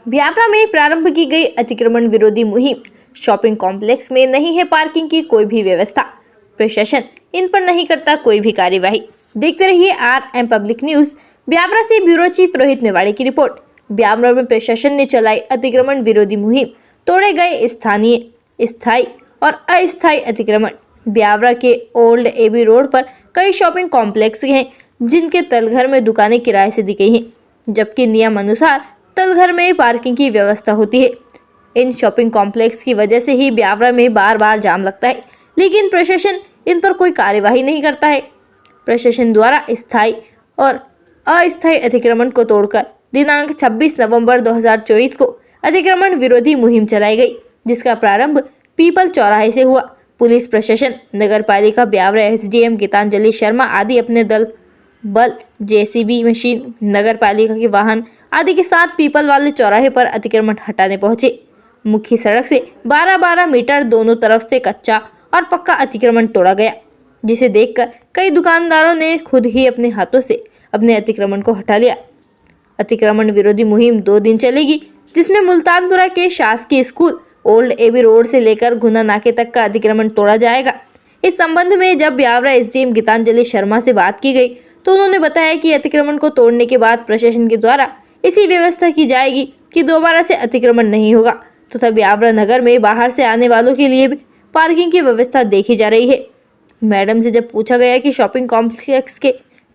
ब्यावरा में प्रारंभ की गई अतिक्रमण विरोधी मुहिम। शॉपिंग कॉम्प्लेक्स में नहीं है पार्किंग की कोई भी व्यवस्था, प्रशासन इन पर नहीं करता कोई भी कार्यवाही। देखते रहिए RM पब्लिक न्यूज। ब्यावरा से ब्यूरो चीफ रोहित मेवाड़ी की रिपोर्ट। ब्यावरा में प्रशासन ने चलाई अतिक्रमण विरोधी मुहिम, तोड़े गए स्थानीय, स्थायी और अस्थायी अतिक्रमण। ब्यावरा के ओल्ड एबी रोड पर कई शॉपिंग कॉम्प्लेक्स हैं जिनके तलघर में दुकानें किराए से दी गई हैं, जबकि नियम अनुसार तलघर में पार्किंग की व्यवस्था होती है। इन शॉपिंग कॉम्प्लेक्स की वजह से ही ब्यावरा में बार बार जाम लगता है, लेकिन प्रशासन इन पर कोई कार्यवाही नहीं करता है। प्रशासन द्वारा स्थायी और अस्थायी अतिक्रमण को तोड़कर दिनांक 26 नवंबर 2024 को अतिक्रमण विरोधी मुहिम चलाई गई, जिसका प्रारंभ पीपल चौराहे से हुआ। पुलिस प्रशासन, नगर पालिका ब्यावरा, SDM गीतांजलि शर्मा आदि अपने दल बल, JCB मशीन, नगर पालिका के वाहन आदि के साथ पीपल वाले चौराहे पर अतिक्रमण हटाने पहुंचे। मुख्य सड़क से 12-12 मीटर दोनों तरफ से कच्चा और पक्का अतिक्रमण तोड़ा गया, जिसे देखकर कई दुकानदारों ने खुद ही अपने हाथों से अपने अतिक्रमण को हटा लिया। अतिक्रमण विरोधी मुहिम 2 दिन चलेगी, जिसमें मुल्तानपुरा के शासकीय स्कूल, ओल्ड एबी रोड से लेकर गुना नाके तक का अतिक्रमण तोड़ा जाएगा। इस संबंध में जब ब्यावरा SDM गीतांजलि शर्मा से बात की गई तो उन्होंने बताया कि अतिक्रमण को तोड़ने के बाद प्रशासन के द्वारा इसी व्यवस्था की जाएगी कि दोबारा से अतिक्रमण नहीं होगा, तथा ब्यावरा नगर में बाहर से आने वालों के लिए भी पार्किंग की व्यवस्था देखी जा रही है। मैडम से जब पूछा गया कि शॉपिंग कॉम्प्लेक्स के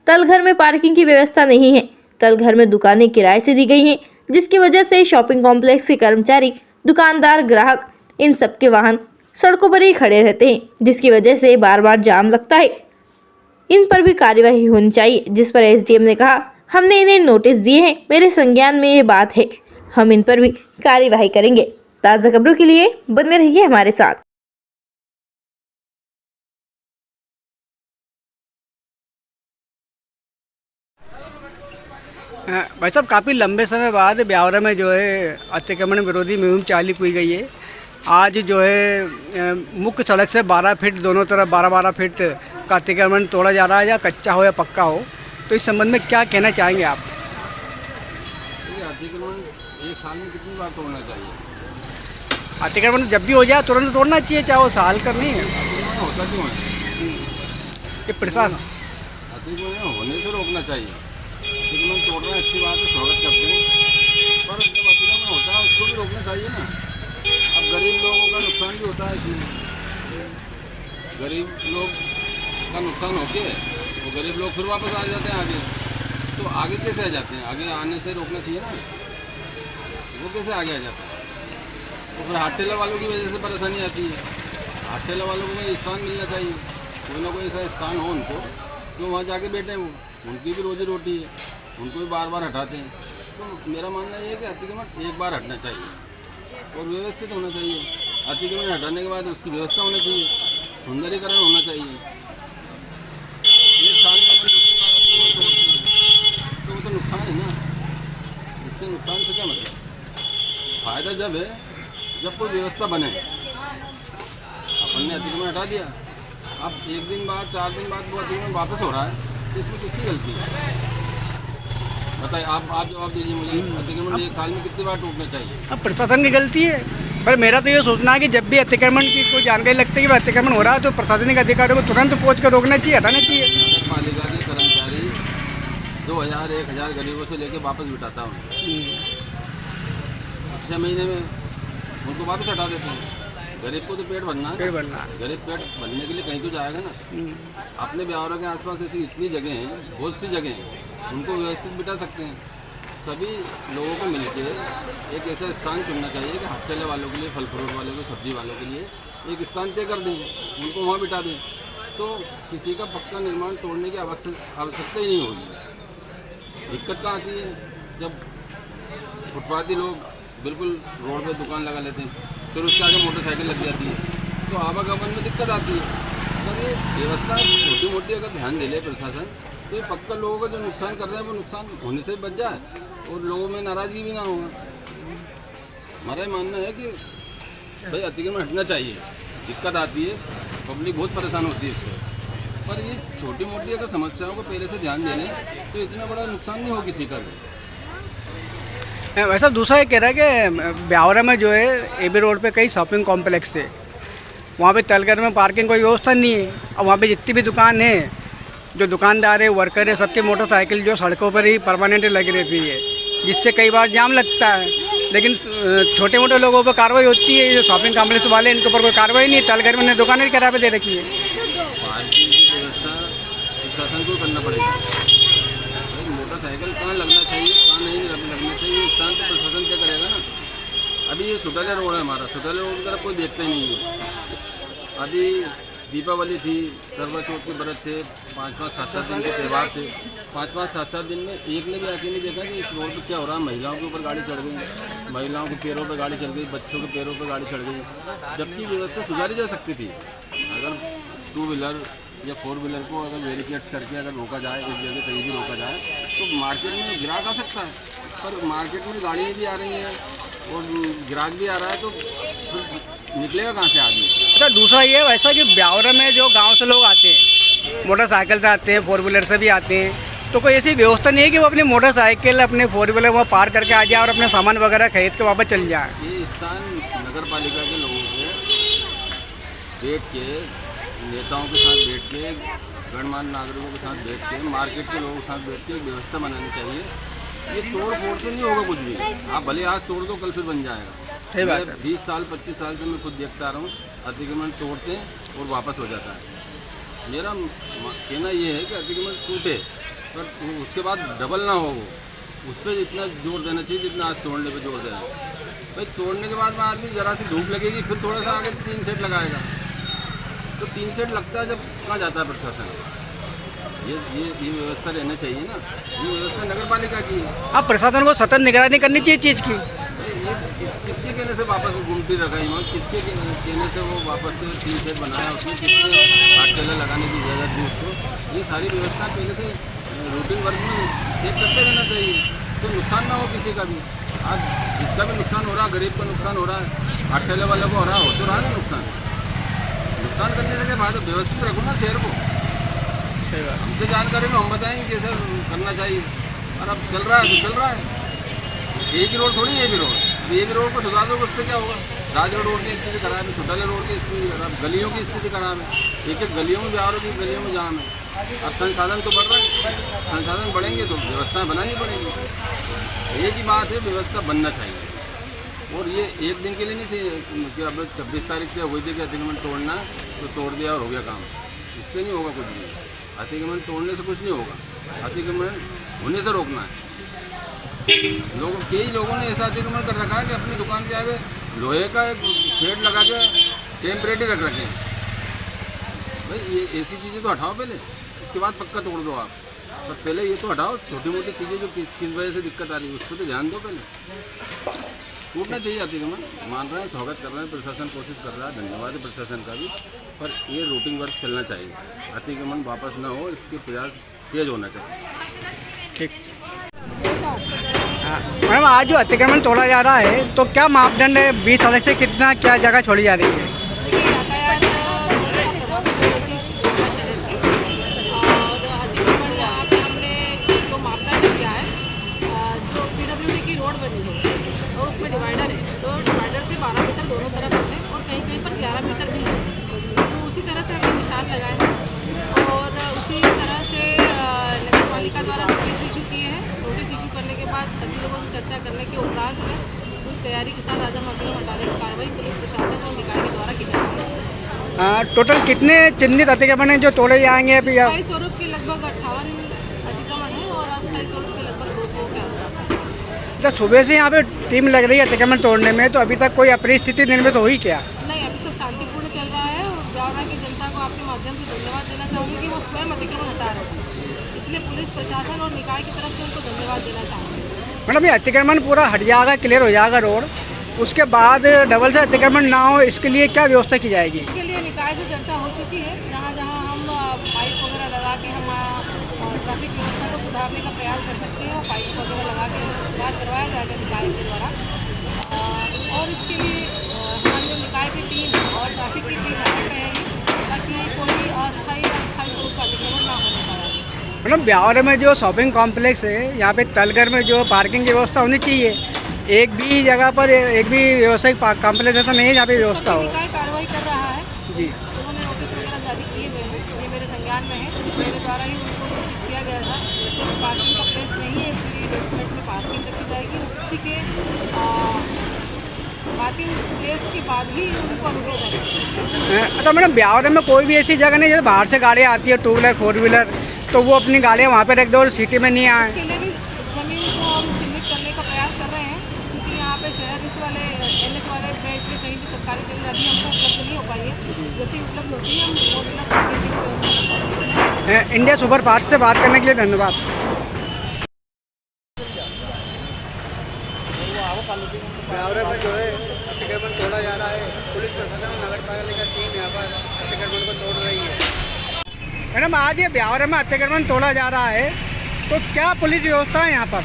तलघर में पार्किंग की व्यवस्था नहीं है, तलघर में दुकानें किराए से दी गई हैं, जिसकी वजह से शॉपिंग कॉम्प्लेक्स के कर्मचारी, दुकानदार, ग्राहक इन सबके वाहन सड़कों पर ही खड़े रहते हैं, जिसकी वजह से बार बार जाम लगता है। इन पर भी कार्यवाही होनी चाहिए, जिस पर SDM ने कहा, हमने इन्हें नोटिस दिए हैं, मेरे संज्ञान में ये बात है, हम इन पर भी कार्यवाही करेंगे। ताज़ा खबरों के लिए बने रहिए हमारे साथ। भाई साहब, काफ़ी लंबे समय बाद ब्यावरा में जो है अतिक्रमण विरोधी मुहिम चालू की गई है। आज जो है मुख्य सड़क से 12 फीट दोनों तरफ 12-12 फीट का अतिक्रमण तोड़ा जा रहा है, या कच्चा हो या पक्का हो। तो इस संबंध में क्या कहना चाहेंगे आप? अतिक्रमण एक साल में कितनी बार तोड़ना चाहिए? अतिक्रमण जब भी हो जाए तुरंत तोड़ना चाहिए, चाहे वो साल का नहीं है। अतिक्रमण होता क्यों है? ये प्रशासन अतिक्रमण होने से रोकना चाहिए। अतिक्रमण तोड़ना अच्छी बात है, स्वागत करते हैं, पर जब अतिक्रमण होता है उसको भी रोकना चाहिए ना। अब गरीब लोगों का नुकसान भी होता है इसमें। गरीब लोग का नुकसान होके वो गरीब लोग फिर वापस आ जाते हैं आगे। तो आगे कैसे आ जाते हैं? आगे आने से रोकना चाहिए ना। वो कैसे आगे आ जाता है? तो फिर हाथ ठेला वालों की वजह से परेशानी आती है। हाथ ठेला वालों को कोई स्थान मिलना चाहिए, कोई ना कोई ऐसा स्थान हो उनको, तो वहाँ जाके बैठे वो, उनकी भी रोजी रोटी है, उनको भी बार बार हटाते हैं। तो मेरा मानना ये है कि अतिक्रमण एक बार हटना चाहिए और व्यवस्थित होना चाहिए। अतिक्रमण हटाने के बाद उसकी व्यवस्था होनी चाहिए, सुंदरीकरण होना चाहिए। एक साल में अपन अतिक्रमण तोड़ते हैं तो वो तो नुकसान है ना। इससे नुकसान से क्या मतलब? फ़ायदा जब है जब कोई व्यवस्था बने। अपन ने अतिक्रमण हटा दिया, अब 1 दिन बाद 4 दिन बाद वो अतिक्रमण वापस हो रहा है, तो इसमें किसकी गलती है? बताइए, आप जवाब दीजिए मुझे। अतिक्रमण एक साल में कितनी बार टूटना चाहिए? अब प्रशासन की गलती है, पर मेरा तो ये सोचना है कि जब भी अतिक्रमण की कोई जानकारी लगती है कि अतिक्रमण हो रहा है, तो प्रशासनिक अधिकारियों को तुरंत पहुँच कर रोकना चाहिए, हटाना चाहिए। नगर पालिका के कर्मचारी 2000-1000 गरीबों से लेके वापस बिठाता हूँ। 6 महीने में उनको वापस हटा देते हैं। गरीब को तो पेट भरना है, गरीब पेट भरने के लिए कहीं तो जाएगा ना। अपने ब्यावरा के आसपास ऐसी इतनी जगह हैं, बहुत सी जगह हैं, उनको व्यवस्थित बिठा सकते हैं। सभी लोगों को मिलकर एक ऐसा स्थान चुनना चाहिए कि हाथ ठेले वालों के लिए, फल फ्रूट वालों के, सब्जी वालों के लिए एक स्थान तय कर दें, उनको वहाँ बिठा दें, तो किसी का पक्का निर्माण तोड़ने की आवश्यकता ही नहीं होगी। दिक्कत कहाँ आती है? जब फुटपाथी लोग बिल्कुल रोड पे दुकान लगा लेते हैं, फिर उसके आगे मोटरसाइकिल लग जाती है, तो आवागमन में दिक्कत आती है। अगर ये व्यवस्था छोटी मोटी अगर ध्यान दे ले प्रशासन, तो ये पक्का लोगों का जो नुकसान कर रहे हैं वो नुकसान होने से बच जाए और लोगों में नाराज़गी भी ना होगा। हमारा मानना है कि भाई अतिक्रमण हटना चाहिए। दिक्कत आती है, पब्लिक बहुत परेशान होती है इससे, पर ये छोटी मोटी अगर समस्याओं को पहले से ध्यान देने तो इतना बड़ा नुकसान नहीं हो किसी का भी। वैसा दूसरा ये कह रहा है कि ब्यावरा में जो है एबी रोड पे कई शॉपिंग कॉम्प्लेक्स है, वहाँ पे तलगर में पार्किंग कोई व्यवस्था नहीं है। और वहाँ पे जितनी भी दुकान है, जो दुकानदार है, वर्कर है, सबके मोटरसाइकिल जो सड़कों पर ही परमानेंट लगी रहती है, जिससे कई बार जाम लगता है। लेकिन छोटे मोटे लोगों पर कार्रवाई होती है, जो शॉपिंग कॉम्प्लेक्स वाले इनके ऊपर कोई कार्रवाई नहीं है। तलगर में दुकानें किराए पे दे रखी है। पार्किंग की व्यवस्था प्रशासन को करना पड़ेगा। मोटरसाइकिल कहाँ लगना चाहिए, कहाँ नहीं लगना चाहिए, इस स्थान पर प्रशासन क्या करेगा ना। अभी ये सुटाले रोड है हमारा, सुटाले रोड की तरफ कोई देखता ही नहीं है। अभी दीपावली थी, करवा चौथ के व्रत थे, 5-5, 7-7 दिन के त्यौहार थे। 5-5, 7-7 दिन में एक ने भी आके नहीं देखा कि इस रोड पर क्या हो रहा है। महिलाओं के ऊपर गाड़ी चढ़ गई, महिलाओं के पैरों पर गाड़ी चढ़ गई, बच्चों के पैरों पर गाड़ी चढ़ गई, जबकि व्यवस्था सुधारी जा सकती थी। अगर 2 व्हीलर या 4 व्हीलर को अगर बैरिकेड्स करके अगर रोका जाए, एक जगह कहीं भी रोका जाए, तो मार्केट में ग्राहक आ सकता है। पर मार्केट में गाड़ियाँ भी आ रही हैं और ग्राहक भी आ रहा है, तो फिर निकलेगा कहाँ से आदमी। अच्छा, दूसरा ये वैसा कि ब्यावरा में जो गांव से लोग आते हैं, मोटरसाइकिल से आते हैं, 4 व्हीलर से भी आते हैं, तो कोई ऐसी व्यवस्था नहीं है कि वो अपनी मोटरसाइकिल, अपने 4 व्हीलर वहाँ पार करके आ जाए और अपने सामान वगैरह खरीद के वापस चल जाए। ये स्थान नगर पालिका के लोगों को बैठ के, नेताओं के साथ बैठ के, गणमान्य नागरिकों के साथ बैठ के, मार्केट के लोगों के साथ बैठ के व्यवस्था बनानी चाहिए। ये तोड़ फोड़ से नहीं होगा कुछ भी। आप भले आज तोड़ दो, कल फिर बन जाएगा। सही बात है। 20 साल 25 साल से मैं खुद देखता आ रहा हूँ, अतिक्रमण तोड़ते हैं और वापस हो जाता है। मेरा कहना ये है कि अतिक्रमण टूटे पर उसके बाद डबल ना हो, उस पर इतना जोर देना चाहिए जितना आज तोड़ने पे जोर देना। भाई तोड़ने के बाद में आदमी ज़रा सी धूप लगेगी, फिर थोड़ा सा आगे 3 सेट लगाएगा, तो 3 सेट लगता है जब कहाँ जाता है प्रशासन। ये व्यवस्था रहना चाहिए ना। ये व्यवस्था नगर पालिका की है। अब प्रशासन को सतत निगरानी करनी चाहिए चीज़ की। ये किसके कहने से वापस गुमटी रखाई वहाँ, किसके कहने से वो वापस से 3 सेट बनाया, उसमें किसने हाथ चला लगाने की इजाज़त दी उसको। ये सारी व्यवस्था पहले से रूटीन वर्क में चेक करते रहना चाहिए, तो नुकसान ना हो किसी का भी। आज इसका भी नुकसान हो रहा, गरीब का नुकसान हो रहा है, हाथ ठेले वालों को हो रहा, हो तो रहा ना नुकसान। नुकसान करने से क्या फायदा, व्यवस्थित रखो ना शहर को। हमसे जानकारी लो, हम बताएंगे कैसे करना चाहिए। और अब चल रहा है तो चल रहा है, एक ही रोड थोड़ी है। भी रोड, एक ही रोड को सुधार दो, उससे क्या होगा। राज रोड की स्थिति खराब है, सुटाले रोड की स्थिति खराब, गलियों की स्थिति खराब है। एक एक गलियों में बिहार की गलियों में जाम है। अब संसाधन तो बढ़ रहा है, संसाधन बढ़ेंगे तो व्यवस्था बनानी पड़ेगी। एक ही बात है, व्यवस्था बनना चाहिए। और ये एक दिन के लिए नहीं चाहिए कि अब 26 तारीख से वही देखिए अतिक्रमण तोड़ना, तो तोड़ दिया और हो गया काम। इससे नहीं होगा कुछ भी। अतिक्रमण तोड़ने से कुछ नहीं होगा, अतिक्रमण होने से रोकना है। कई लोगों ने ऐसा अतिक्रमण कर रखा है कि अपनी दुकान के आगे लोहे का एक शेड लगा के टेम्परेरी रख रखे हैं। भाई ये ऐसी चीज़ें तो हटाओ पहले, उसके बाद पक्का तोड़ दो आप। पर पहले ये तो हटाओ, छोटी मोटी चीज़ें जो किस वजह से दिक्कत आ रही है उस पर तो ध्यान दो पहले। टूटना चाहिए अतिक्रमण, मान रहे हैं, स्वागत कर रहे हैं, प्रशासन कोशिश कर रहा है, धन्यवाद है प्रशासन का भी। पर ये रूटीन वर्क चलना चाहिए, अतिक्रमण वापस ना हो, इसके प्रयास तेज होना चाहिए। ठीक। मैडम, आज जो अतिक्रमण तोड़ा जा रहा है तो क्या मापदंड है, 20 सड़क से कितना क्या जगह छोड़ी जा रही है? डिवाइडर है, तो डिवाइडर से 12 मीटर दोनों तरफ है और कहीं कहीं पर 11 मीटर भी है। तो उसी तरह से हमने निशान लगाए हैं और उसी तरह से नगर पालिका द्वारा नोटिस इशू किए हैं। नोटिस इशू करने के बाद सभी लोगों से चर्चा करने के उपरांत में पूरी तैयारी के साथ आज हम अभी हटाने की कार्रवाई पुलिस प्रशासन और निकाय के द्वारा की जाएगी। टोटल कितने चिन्हित अतिक्रमण हैं जो तोड़े जाएंगे अभी? स्थायी स्वरूप के लगभग 58 अतिक्रमण है और अस्थायी स्वरूप के लगभग 200 के आसपास है। जब सुबह से यहाँ पे टीम लग रही है अतिक्रमण तोड़ने में, तो अभी तक कोई अपरिस्थिति निर्मित हुई क्या? नहीं, अभी सब शांतिपूर्ण चल रहा है और ब्यावरा की जनता को आपके माध्यम से धन्यवाद देना चाहूँगी कि वो स्वयं अतिक्रमण हटा रहे हैं। इसलिए पुलिस प्रशासन और निकाय की तरफ से उनको धन्यवाद देना चाहूँगी। मैडम, ये अतिक्रमण पूरा हट जाएगा, क्लियर हो जाएगा रोड, उसके बाद डबल से अतिक्रमण ना हो, इसके लिए क्या व्यवस्था की जाएगी? इसके लिए निकाय से चर्चा हो चुकी है। जहाँ जहाँ हम पाइप वगैरह लगा के हम ट्रैफिक व्यवस्था को सुधारने का प्रयास कर सकते हैं, वो पाइप वगैरह लगा के सुधार करवाया जाएगा निकाय के द्वारा। और इसके लिए हमारे निकाय की टीम और ट्रैफिक की टीम अलर्ट रहेगी ताकि कोई अस्थायी स्वरूप का अतिक्रमण ना होने पाए। मैडम, ब्यावरा में जो शॉपिंग कॉम्प्लेक्स है, यहाँ पे तलगर में जो पार्किंग की व्यवस्था होनी चाहिए, एक भी जगह पर एक भी व्यवसायिक कॉम्प्लेक्स ऐसा नहीं है जहाँ पे व्यवस्था हो। निकाय कार्रवाई कर रहा है, जी, उन्होंने नोटिस वगैरह जारी किए हुए हैं, ये मेरे संज्ञान में है। मेरे द्वारा ही उनको सूचित किया गया था कि पार्किंग का प्लेस नहीं है, इसलिए बेसमेंट में पार्किंग रखी जाएगी। उसी के पार्किंग प्लेस के बाद ही उनको रोका जाएगा। अच्छा मैडम, ब्यावरा में कोई भी ऐसी जगह नहीं जैसे बाहर से गाड़ियाँ आती है, 2 व्हीलर 4 व्हीलर, तो वो अपनी गाड़ियाँ वहाँ पे रख दो और सिटी में नहीं आए? इसके लिए भी ज़मीन को हम चिन्हित करने का प्रयास कर रहे हैं, क्योंकि यहाँ पे शहर इस वाले NH वाले बेल्ट में कहीं भी सरकारी जमीन अभी हमको उपलब्ध नहीं हो पाई है। जैसे ही उपलब्ध होती है हम वो उपलब्ध करने की व्यवस्था करते हैं। इंडिया सुपर फास्ट से बात करने के लिए धन्यवाद। ब्यावरा में जो है अतिक्रमण तोड़ा जा रहा है, पुलिस प्रशासन और नगर पालिका टीम यहाँ पर अतिक्रमण को तोड़ रही है। मैडम, आज ये ब्यावरा में अतिक्रमण तोड़ा जा रहा है, तो क्या पुलिस व्यवस्था है यहाँ पर?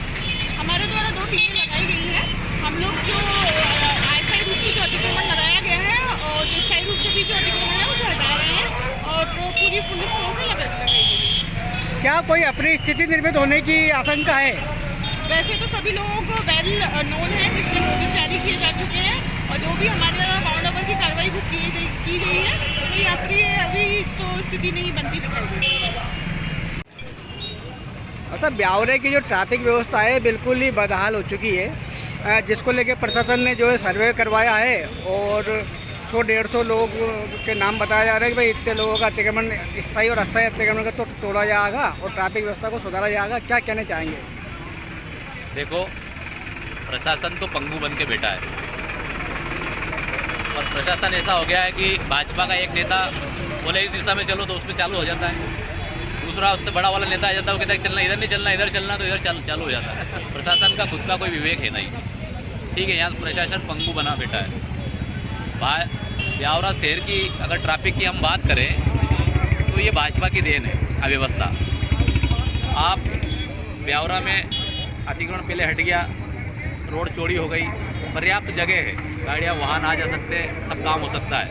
हमारे द्वारा 2 टीमें लगाई गई हैं। हम लोग जो अस्थायी रूप से जो अतिक्रमण लगाया गया है और जो स्थायी रूप से भी जो अतिक्रमण है उसे हटा रहे हैं और पूरी पुलिस फोर्स से लगाई गई है। क्या कोई अपनी स्थिति निर्मित होने की आशंका है? वैसे तो सभी लोग वेल नोन हैं, इसमें नोटिस जारी किए जा चुके हैं और जो भी हमारे द्वारा बाउंड ओवर की कार्रवाई भी की गई है, तो यहाँ पर अभी तो स्थिति नहीं बनती दिखाई दे रही है। अच्छा, ब्यावरे की जो ट्रैफिक व्यवस्था है बिल्कुल ही बदहाल हो चुकी है, जिसको लेकर प्रशासन ने जो है सर्वे करवाया है और 100-150 लोग के नाम बताया जा रहा है कि भाई इतने लोगों का अतिक्रमण, स्थायी और अस्थायी अतिक्रमण का तो तोड़ा जाएगा और ट्रैफिक व्यवस्था को सुधारा जाएगा। क्या कहना चाहेंगे? देखो, प्रशासन तो पंगु बन के बैठा है और प्रशासन ऐसा हो गया है कि भाजपा का एक नेता बोले इस दिशा में चलो तो उसमें चालू हो जाता है, दूसरा उससे बड़ा वाला नेता आ जाता है, वो कहता है चलना इधर नहीं चलना, इधर चलना, तो इधर चालू हो जाता है। प्रशासन का खुद का कोई विवेक है नहीं, ठीक है। यहाँ प्रशासन पंगु बना बैठा है। ब्यावरा शहर की अगर ट्रैफिक की हम बात करें तो ये भाजपा की देन है, अव्यवस्था। आप ब्यावरा में अतिक्रमण पहले हट गया, रोड चौड़ी हो गई, पर्याप्त जगह है, गाड़ियाँ वाहन आ जा सकते हैं, सब काम हो सकता है।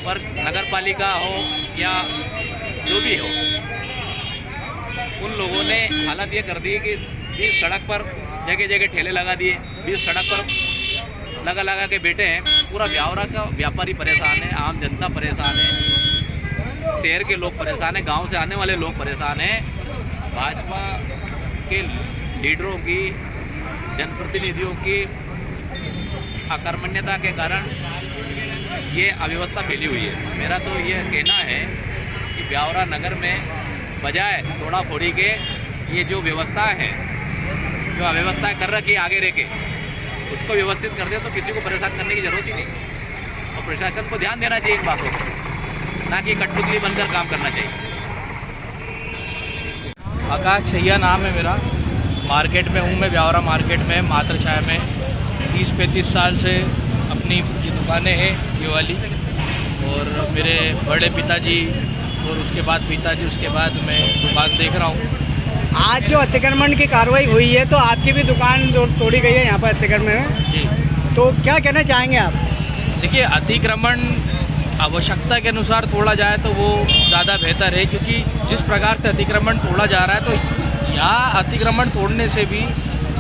पर नगर पालिका हो या जो भी हो, उन लोगों ने हालत ये कर दी कि बीच सड़क पर जगह जगह ठेले लगा दिए, बीच सड़क पर लगा के बैठे हैं। पूरा ब्यावरा का व्यापारी परेशान है, आम जनता परेशान है, शहर के लोग परेशान हैं, गांव से आने वाले लोग परेशान हैं। भाजपा के लीडरों की, जनप्रतिनिधियों की अकर्मण्यता के कारण ये अव्यवस्था फैली हुई है। मेरा तो ये कहना है कि ब्यावरा नगर में बजाय तोड़ा फोड़ी के ये जो व्यवस्था है, जो अव्यवस्था कर रखी है आगे रह के, उसको व्यवस्थित कर दे तो किसी को परेशान करने की ज़रूरत ही नहीं। और प्रशासन को ध्यान देना चाहिए इन बातों पर, ना कि कठपुतली बनकर काम करना चाहिए। आकाश छैया नाम है मेरा, मार्केट में हूँ मैं, ब्यावरा मार्केट में, मातृछाया में 30-35 साल से अपनी ये दुकानें हैं ये वाली, और मेरे बड़े पिताजी और उसके बाद पिताजी, उसके बाद मैं दुकान देख रहा हूँ। आज जो अतिक्रमण की कार्रवाई हुई है तो आपकी भी दुकान तोड़ी गई है यहाँ पर अतिक्रमण में, जी, तो क्या कहना चाहेंगे आप? देखिए, अतिक्रमण आवश्यकता के अनुसार तोड़ा जाए तो वो ज़्यादा बेहतर है, क्योंकि जिस प्रकार से अतिक्रमण तोड़ा जा रहा है तो यहाँ अतिक्रमण तोड़ने से भी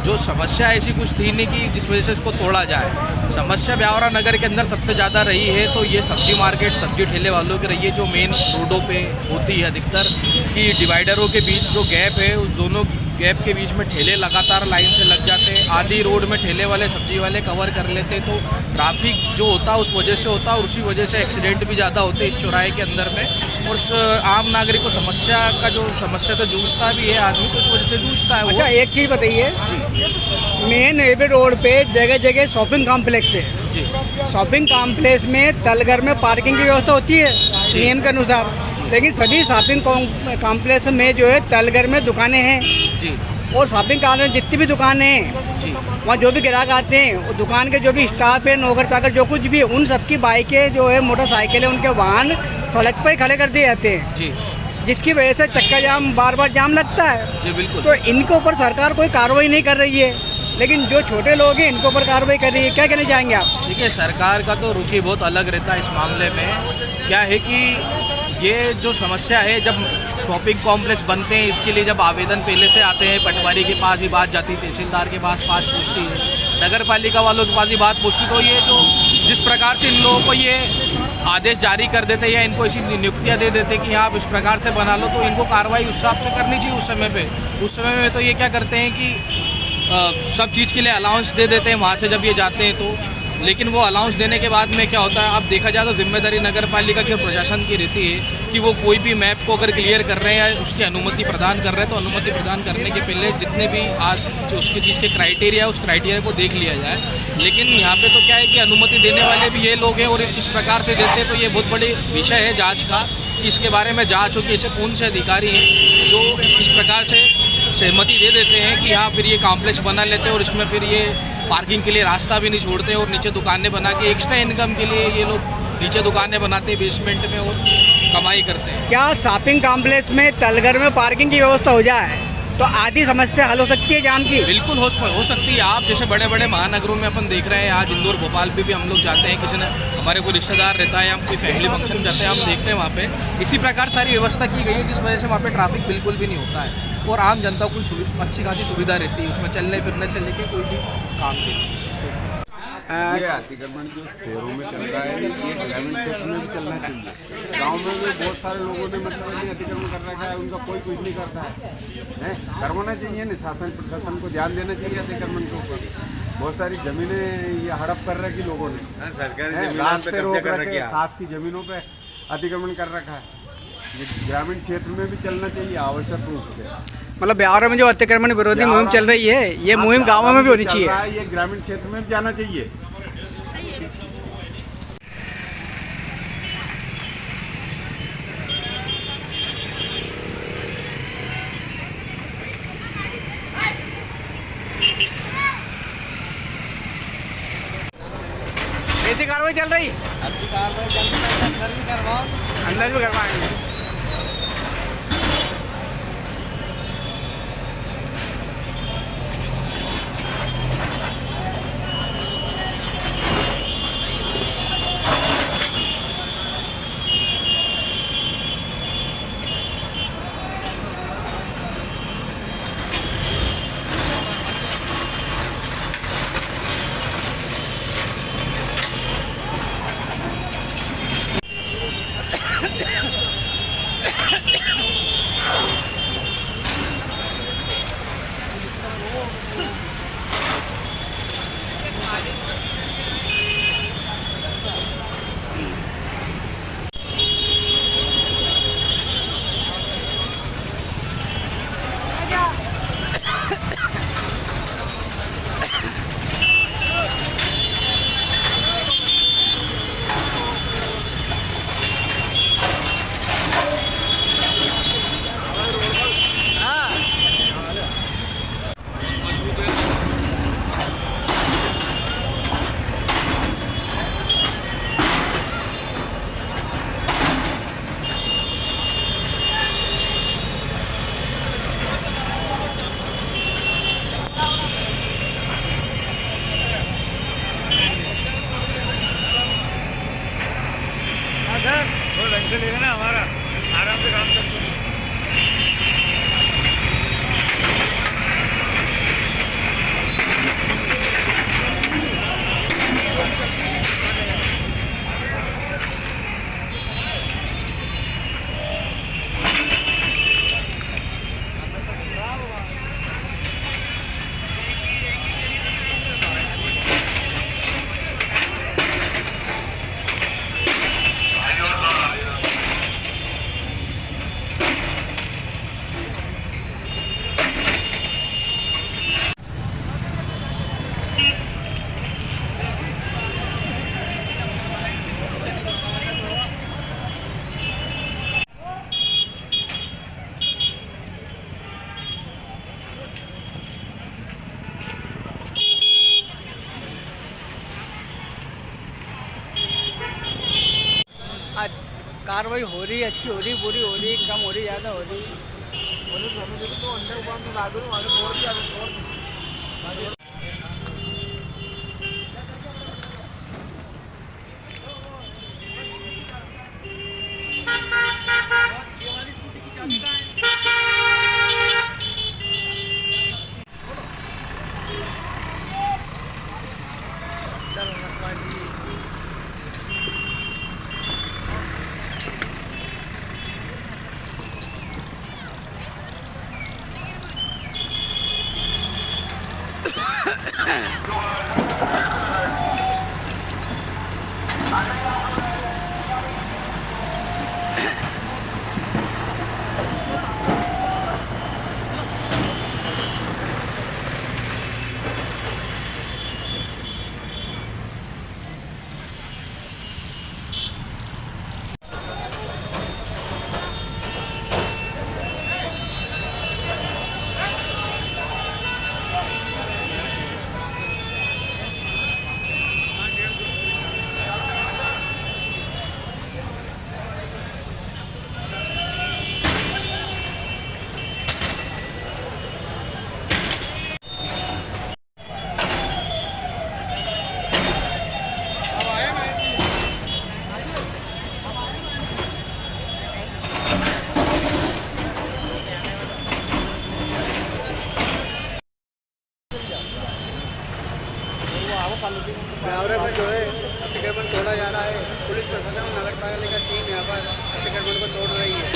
जो समस्या ऐसी कुछ थी नहीं कि जिस वजह से इसको तोड़ा जाए। समस्या ब्यावरा नगर के अंदर सबसे ज़्यादा रही है तो ये सब्जी मार्केट, सब्जी ठेले वालों की रही है, जो मेन रोडों पे होती है अधिकतर, कि डिवाइडरों के बीच जो गैप है उस दोनों गैप के बीच में ठेले लगातार लाइन से लग जाते हैं। आधी रोड में ठेले वाले, सब्जी वाले कवर कर लेते, तो ट्रैफिक जो होता है उस वजह से होता है, और उसी वजह से एक्सीडेंट भी ज़्यादा होते हैं इस चौराहे के अंदर में। और आम नागरिक को समस्या तो जूझता भी है आदमी, तो उस वजह से जूझता है वो। अच्छा, एक चीज़ बताइए, मेन हाईवे रोड पे जगह जगह शॉपिंग कॉम्प्लेक्स है जी, शॉपिंग कॉम्प्लेक्स में तलघर में पार्किंग की व्यवस्था होती है नियम के अनुसार, लेकिन सभी शॉपिंग कॉम्प्लेक्स में जो है तलघर में दुकानें हैं जी, और शॉपिंग कॉम्प्लेक्स जितनी भी दुकानें हैं जी, वहाँ जो भी ग्राहक आते हैं, वो दुकान के जो भी स्टाफ है, नौकर चाकर जो कुछ भी है, उन सबकी बाइकें जो है, मोटरसाइकिलें, उनके वाहन सड़क पर ही खड़े कर दिए जाते हैं जी, जिसकी वजह से चक्का जाम, बार बार जाम लगता है। जी, बिल्कुल। तो इनके ऊपर सरकार कोई कार्रवाई नहीं कर रही है, लेकिन जो छोटे लोग हैं इनके ऊपर कार्रवाई कर रही है। क्या कहना चाहेंगे आप? देखिए, सरकार का तो रुख ही बहुत अलग रहता है इस मामले में। क्या है कि ये जो समस्या है, जब शॉपिंग कॉम्प्लेक्स बनते हैं इसके लिए जब आवेदन पहले से आते हैं, पटवारी के पास भी बात जाती है, तहसीलदार के पास बात पूछती है, नगर पालिका वालों के पास ही बात पहुँचती। तो ये जो जिस प्रकार से इन लोगों को ये आदेश जारी कर देते या इनको ऐसी नियुक्तियाँ दे देते कि आप इस प्रकार से बना लो, तो इनको कार्रवाई उस हिसाब से करनी चाहिए उस समय पे। उस समय में तो ये क्या करते हैं कि सब चीज़ के लिए अलाउंस दे देते हैं वहाँ से जब ये जाते हैं तो, लेकिन वो अलाउंस देने के बाद में क्या होता है, अब देखा जाए तो जिम्मेदारी नगर पालिका के प्रशासन की रहती है कि वो कोई भी मैप को अगर क्लियर कर रहे हैं या उसकी अनुमति प्रदान कर रहे हैं तो अनुमति प्रदान करने के पहले जितने भी आज जो उसकी चीज़ के क्राइटेरिया है उस क्राइटेरिया को देख लिया जाए। लेकिन यहाँ पे तो क्या है कि अनुमति देने वाले भी ये लोग हैं और इस प्रकार से देते हैं, तो ये बहुत बड़ी विषय है जाँच का कि इसके बारे में जाँच हो कि ऐसे कौन से अधिकारी हैं जो इस प्रकार से सहमति दे देते हैं कि हाँ फिर ये कॉम्प्लेक्स बना लेते हैं और इसमें फिर ये पार्किंग के लिए रास्ता भी नहीं छोड़ते और नीचे दुकानें बना के एक्स्ट्रा इनकम के लिए ये लोग नीचे दुकानें बनाते हैं बेसमेंट में और कमाई करते हैं। क्या शॉपिंग कॉम्प्लेक्स में तलघर में पार्किंग की व्यवस्था हो जाए तो आधी समस्या हल हो सकती है जाम की? बिल्कुल हो सकती है। आप जैसे बड़े बड़े महानगरों में अपन देख रहे हैं, आज इंदौर भोपाल पे भी हम लोग जाते हैं, किसी ने हमारे कोई रिश्तेदार रहता है, हम कोई फैमिली फंक्शन में जाते हैं, हम देखते हैं वहाँ पे इसी प्रकार सारी व्यवस्था की गई है जिस वजह से वहाँ पे ट्रैफिक बिल्कुल भी नहीं होता है और आम जनता को अच्छी खासी सुविधा रहती है उसमें चलने फिरने से लेके कोई भी काम की। ये अतिक्रमण जो शहरों में चल रहा है ये ग्रामीण क्षेत्र में भी चलना चाहिए। गांव में भी बहुत सारे लोगों ने मतलब अतिक्रमण कर रखा है, उनका कोई कुछ नहीं करता है। करवाना चाहिए ना, शासन प्रशासन को ध्यान देना चाहिए अतिक्रमण के ऊपर। बहुत सारी जमीनें ये हड़प कर रखी लोगों ने, सरकारी रास्ते रोक रखे, सास की जमीनों पे अतिक्रमण कर रखा है। ये ग्रामीण क्षेत्र में भी चलना चाहिए आवश्यक रूप से। मतलब ब्यावरा में जो अतिक्रमण विरोधी मुहिम चल रही है ये मुहिम गाँवों में भी होनी चाहिए। ये ग्रामीण क्षेत्र में भी जाना चाहिए। ऐसी कार्रवाई चल रही अंदर भी करवाएंगे। लेगा ना हमारा आराम से काम करते हैं। कार्रवाई हो रही है, अच्छी हो रही, बुरी हो रही, कम हो रही, ज़्यादा हो रही। तो अंदर उबाल में लागू ब्यावरा में जो है अतिक्रमण तोड़ा जा रहा है। पुलिस प्रशासन और नगर पालिका टीम यहाँ पर अतिक्रमण को तोड़ रही है।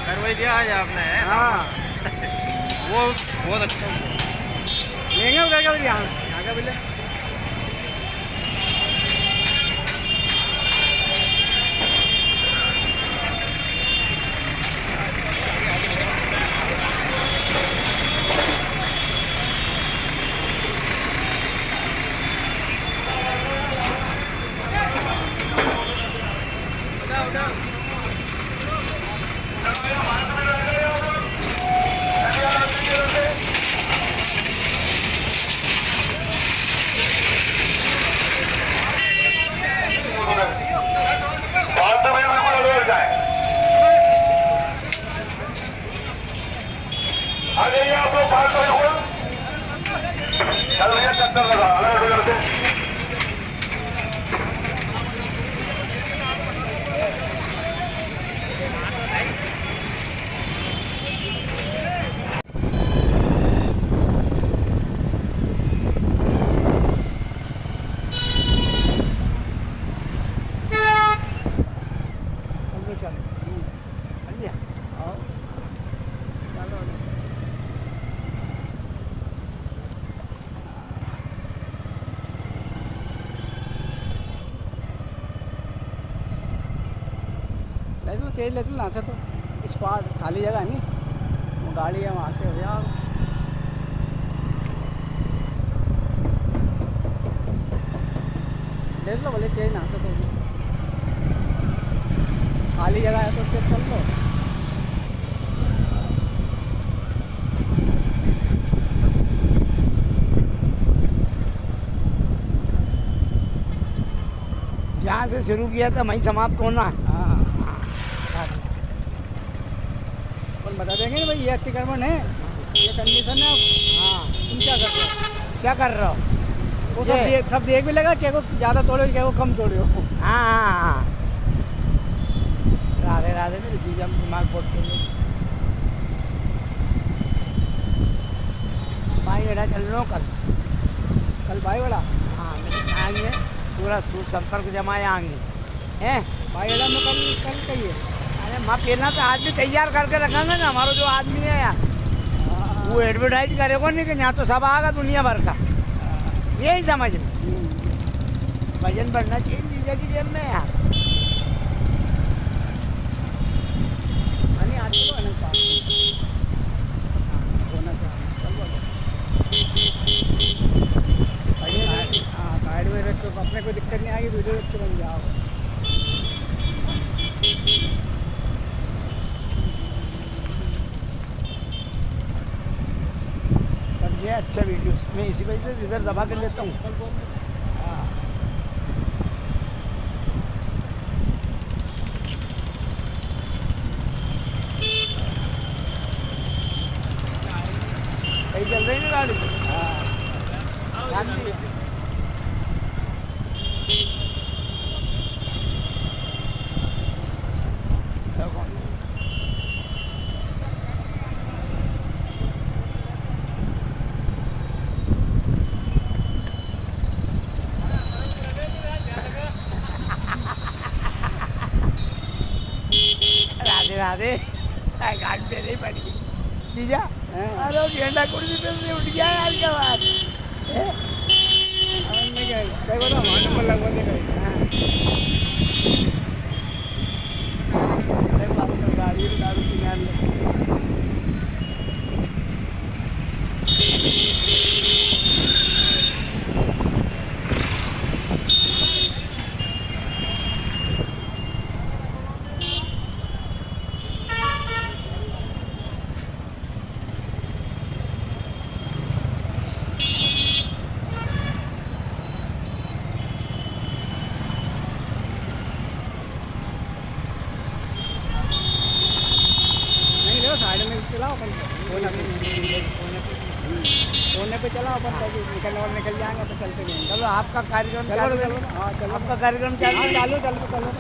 करवाई दिया आज आपने। हाँ, वो बहुत अच्छा लेंगे उधर का भी यहाँ का भी ले। तेज लेते ना तो इस पार खाली जगह नहीं, वो गाड़ी है वहाँ से हो जाओ। देख लो बोले तेज ना तो खाली जगह है तो उसके चल लो। जहाँ से शुरू किया था वहीं समाप्त होना। हाँ, बता देंगे भाई ये अतिक्रमण है, ये कंडीशन है। हाँ, तुम क्या करते हो? क्या कर रहे हो? वो ये। सब देख भी लगा क्या को ज़्यादा तोड़े हो क्या को कम तोड़े हो। हाँ हाँ हाँ राधे राधे मेरे जीजा में दिमाग बोट के लिए भाई बेटा चल रहा हूँ कल भाई बड़ा हाँ मेरे आएंगे पूरा संपर्क जमाए आएंगे हैं भाई बड़ा में कल कहिए। अरे माँ पहना तो आज भी तैयार करके रखेंगे ना हमारा जो आदमी है यार वो एडवर्टाइज करेगा नहीं कि यहाँ तो सब आएगा दुनिया भर का यही समझ में वजन बढ़ना चाहिए जीजा की जेब में यार आज चलो है ना होना चाहिए। हाँ साइड में रख तो अपने कोई दिक्कत नहीं आएगी वीडियो देख के बन जाओ। ये अच्छा वीडियो मैं इसी वजह से इधर दबा कर लेता हूँ। सही चल रही है गाड़ी। हाँ जी। राधे राधे गाड़ी पे नहीं पड़ी जीजा अरे गेंडा कुर्सी पे से उठ गया आज के बाद कई बार हमारा नंबर लगवाने गए गाड़ी में दारू पीने आ रही साइड में चलाओ अपन कोने पे चलाओ अपन निकल और निकल जाएंगे तो चलते रहेंगे। चलो आपका कार्यक्रम चलो चालू हाँ चलो आपका कार्यक्रम चालू चालू चलो चलो।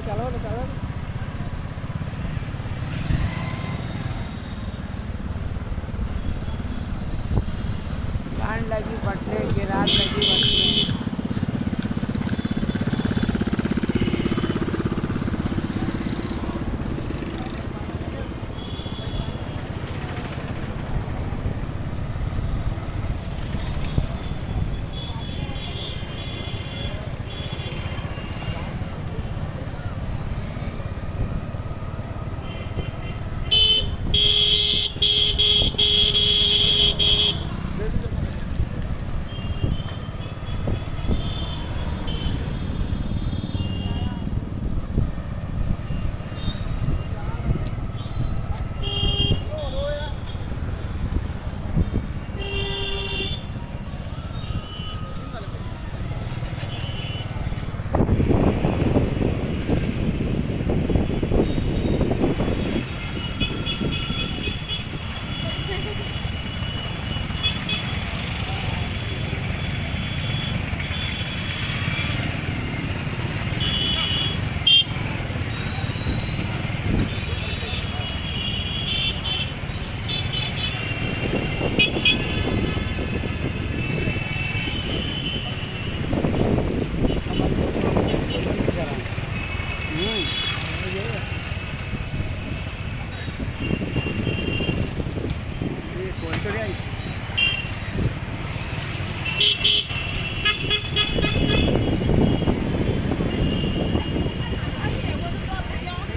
चलो ठंड लगी फटने की रात लगी फटने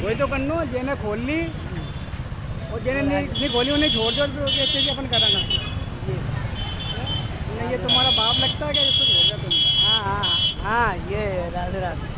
वही तो करनो जेने खोल ली और जेने नहीं खोली उन्हें छोड़ दो तो कैसे कि अपन कराना नहीं ये तुम्हारा बाप लगता है क्या जिसको हो गया तुम? हाँ हाँ हाँ, ये राधे राधे।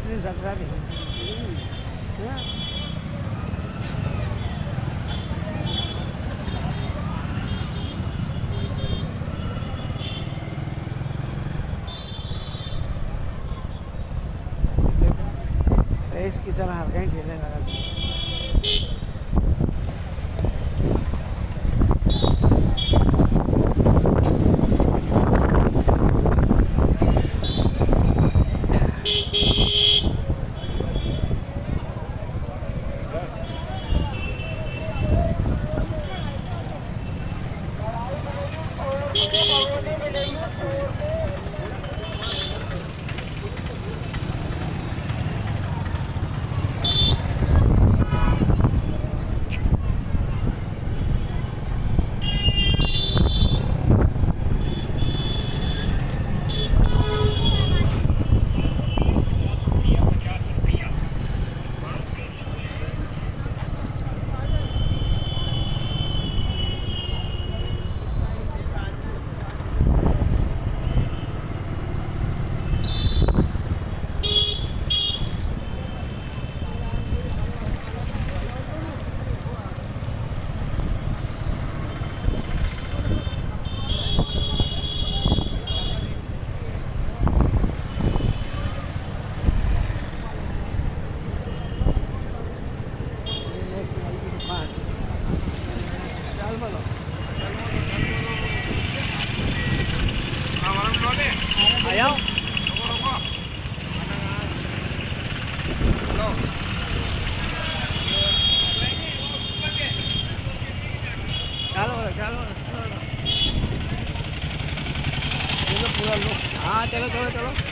नहीं सकता नहीं। इसकी तरह हर कहीं ठेले लगा आया पूरा लो। हाँ चलो चलो चलो।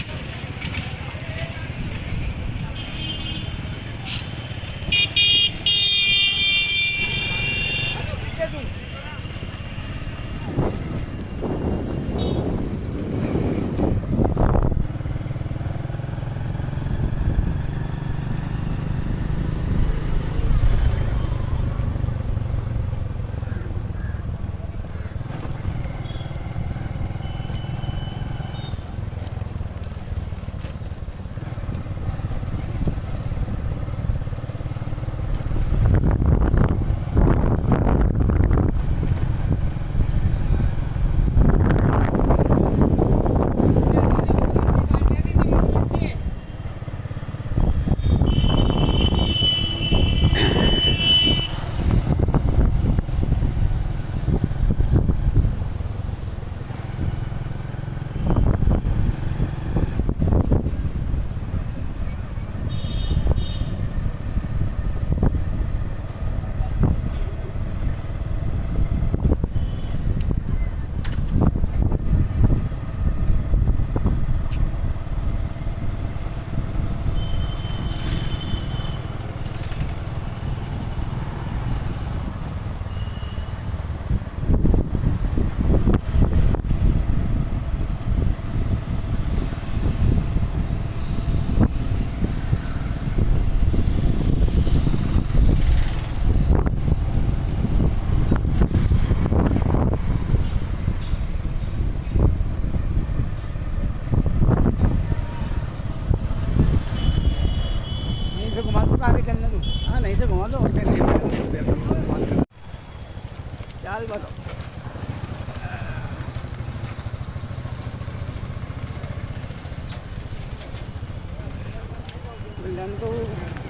इंडियन तो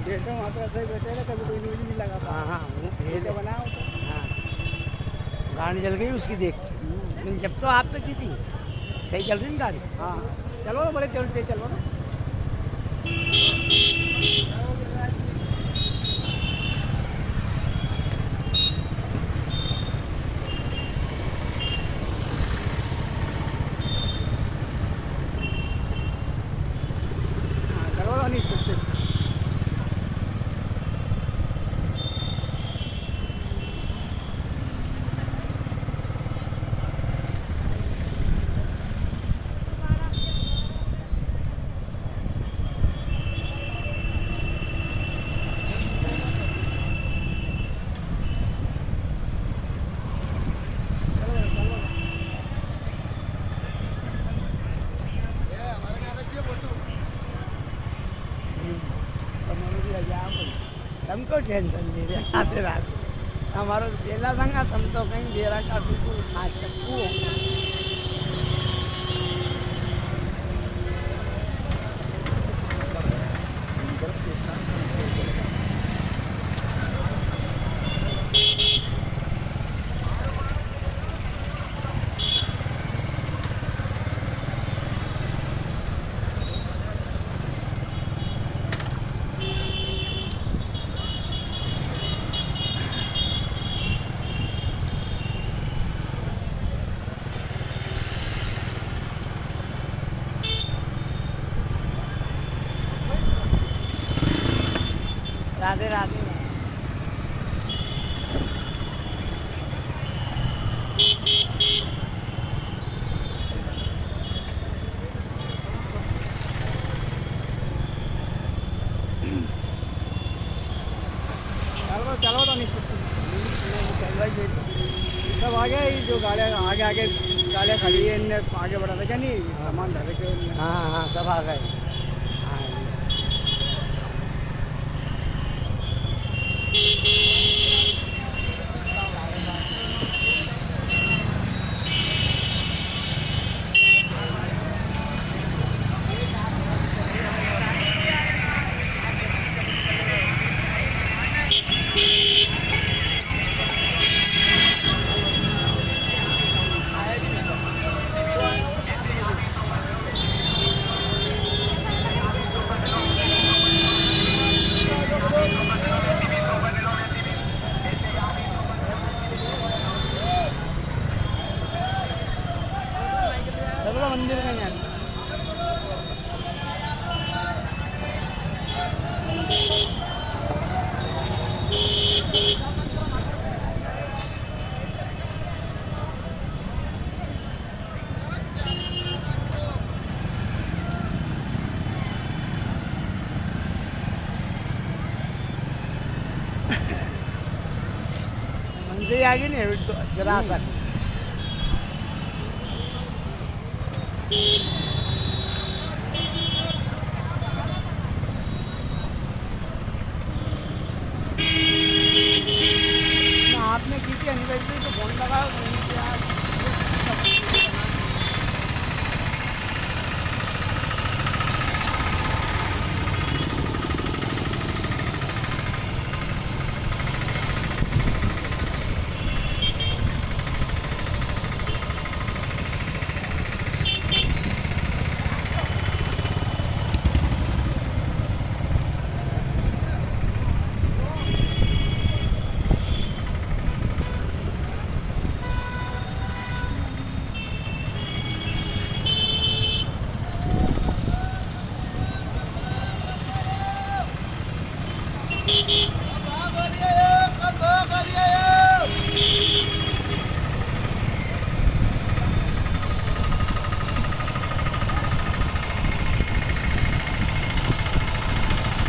देखते वहाँ पे ऐसे ही बैठे रहे, कभी कोई न्यूज नहीं लगा। हाँ हाँ ये क्या बनाया होता। हाँ गाड़ी जल गई उसकी देख के। लेकिन जब तो आप तो की थी सही चल रही ना गाड़ी। हाँ चलो बड़े चलते चलो ना। चलो ना नहीं चलते। हमको टेंशन ले रहे आते रात हमारा पहला संगा हम तो कहीं बेरा का बिल्कुल आज तक वो राधे राधे चलो तो नहीं चल रही है। सब आ गया ये जो गाड़ियाँ आगे आगे गाड़ियाँ खड़ी है इनने आगे बढ़ा था क्या नहीं सामान धरे के इनने। हाँ हाँ सब आ गए हाँ चलो मंदिर में यहाँ मंदिर आगे नहीं जरा सा आपने की थी एनिवर्सरी तो फोन लगाओ नहीं किया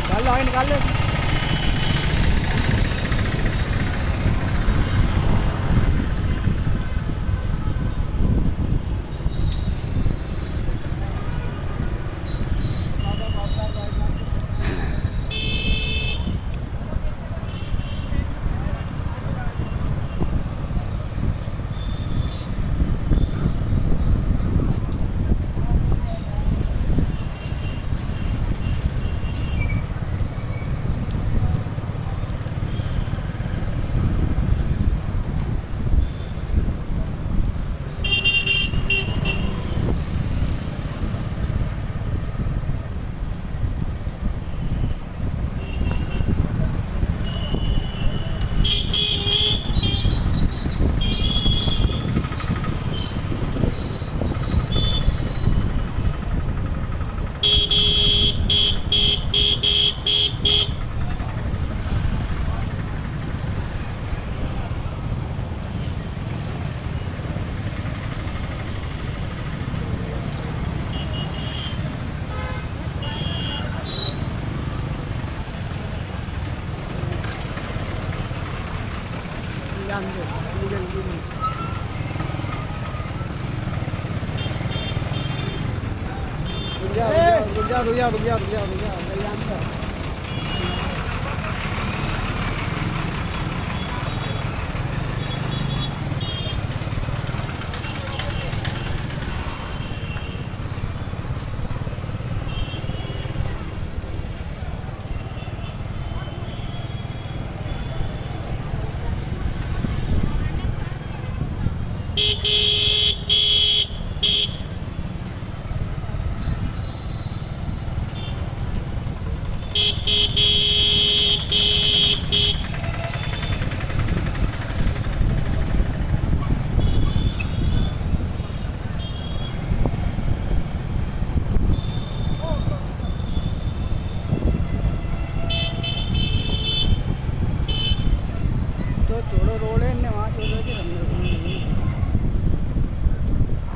निकाल लो आगे निकाल लो।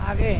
आगे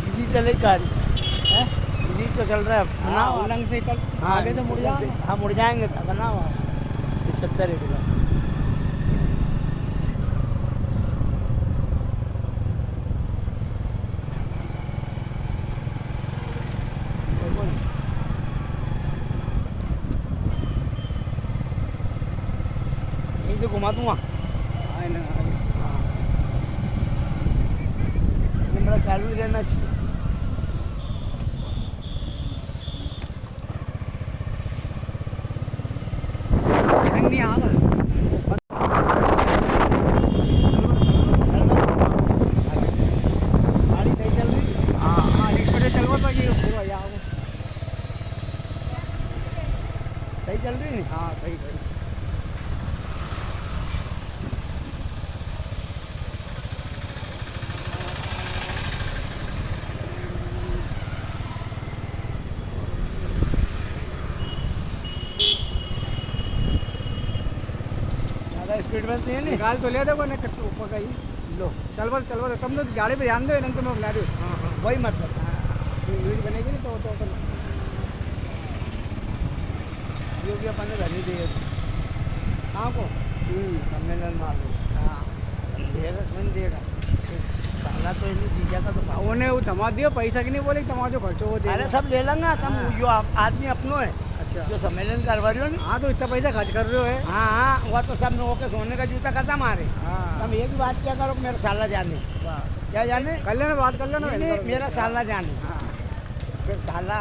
इजी चले गाड़ी है, इजी तो चल रहा है। उलंग से चल हाँ, आगे तो मुड़ जाओ। हाँ मुड़ जाएंगे बना हुआ 76 रेट का। यहीं से घुमा दूँगा। मेरा चालू ही रहना चाहिए। नहीं आ रहा गाड़ी सही चल रही है। हाँ इस पर चलवा तो ये पूरा यहाँ सही चल रही है। हाँ सही सही ज़्यादा स्पीड में नहीं है नहीं। निकाल तो ले देखो ना कट ऊपर का ही लो चल बस तुम तो गाड़ी पे ध्यान दो इन्हें तो मैं बना दूँ वही मतलब। वीडियो बनेगी नहीं तो ये भी अपन ने भरनी चाहिए। कहाँ को सम्मेलन मालूम हाँ देगा कौन देगा। साला तो इन्हें दीजा का तो पाओ। उन्हें वो थमा दियो पैसा की नहीं बोले थमा जो खर्चो वो दे अरे सब ले लेंगे तुम जो आदमी अपनो है अच्छा जो सम्मेलन करवा रही हो ना। हाँ तो इतना पैसा खर्च कर रहे हो है हाँ हाँ वो तो सब लोगों के सोने का जूता कैसा मारे। हाँ तुम एक बात क्या करो मेरा साला जाने क्या जाने कर लेना बात कर लेना नहीं, मेरा साला जाने। फिर साला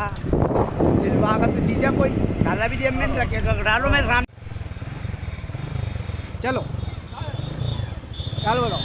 दिलवागा तो दीजा कोई साला भी जेब में नहीं रखेगा। डालो मेरे सामने चलो चल बोलो